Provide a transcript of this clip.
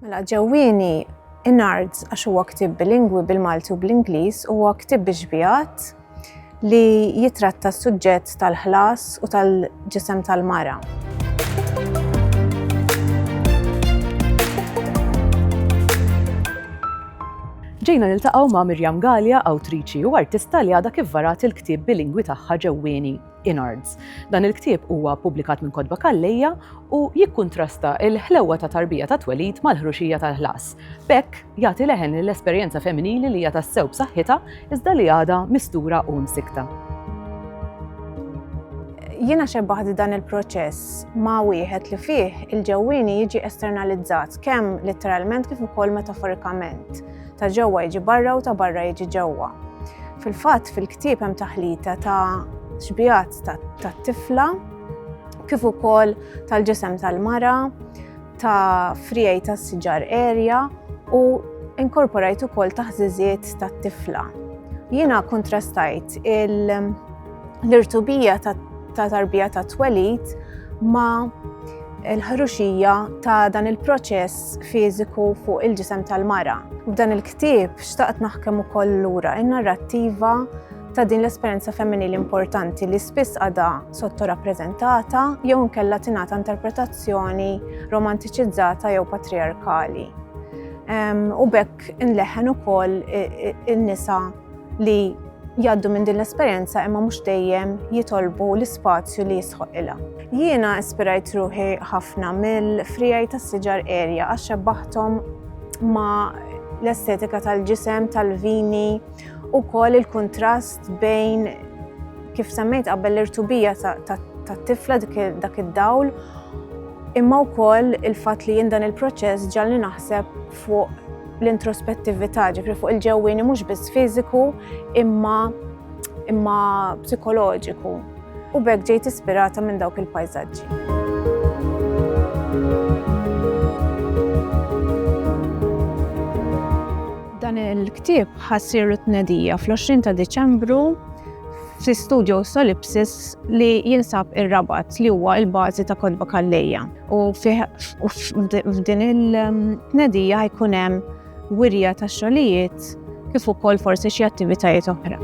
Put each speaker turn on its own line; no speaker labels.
Mela ġewwieni Inards għax huwa ktieb bilingwi bil-Malti u bl-Ingliż huwa ktieb bi-ġbijat li jitratta s-suġġett tal-ħlas u tal-ġisem tal-mara.
Ġejna niltaqgħu ma' Mirjam Galja, awtriċi u artista li għadha kif varat il-ktieb bilingwi tagħha ġewwieni Inards. Dan il-ktieb huwa ppubblikat minn Kotba Kallejja u jikkuntrasta l-ħlewwa ta' tarbija ta' twelid mal-ħruxija tal-ħlas. B'hekk jagħti leħen l-esperjenza femminili li hija tassew b'saħħitha iżda li għadha mistura u msikta.
Jiena xebbaħdi dan il-proċess ma' wieħed li fih il-ġewwieni jiġi esternalizzat kemm letteralment kif ukoll metaforikament. Ta' ġewwa jiġi barra u ta' barra jiġi ġewwa. Fil-fatt fil-ktieb hemm taħlita ta' ġbijat tat-tifla kif ukoll tal-ġisem tal-mara, ta' frijaj tas-siġar area u inkorporajt ukoll taħżiżiet tat-tifla. Jiena kontrastajt l-irtubija ta' tarbija ta' twelid ma' il-ħruxija ta' dan il-proċess fiżiku fuq il-ġisem tal-mara. F'dan il-ktieb xtaqt naħkem ukoll lura in-narrattiva ta' din l-esperjenza femminili importanti li spiss għadha sottorappreżentata jew inkella tingħata interpretazzjoni romantiċizzata jew patriarkali. U b'hekk inleħħen ukoll in-nisa li jgħaddu minn din l-esperjenza imma mhux dejjem jitolbu l-ispazju li jisħoq ilha. Jiena ispirajt ruħi ħafna mill-frijaj tas-siġar area għax xebbaħthom ma' l-estetika tal-ġisem, tal-vini, ukoll il-kuntrast bejn kif semmejt qabel l-irtubija tat-tifla dak id-dawl, imma wkoll il-fatt li jien dan il-proċess ġalli naħseb fuq l-introspettività, ġifri fuq il-ġewwieni mhux biss fiżiku imma psikoloġiku. U b'hekk ġejt ispirata minn dawk il-pajsaġġi. Dan il-ktieb ħassir tnedija fl-20 ta' Diċembru fi Studio Solipsis li jinsab ir-Rabat li huwa l-bażi ta' Kotba Kallejja. U f'din il-tnedija ħajkun hemm wirja ta' xogħlijiet kif ukoll forsi xi attivitajiet oħra.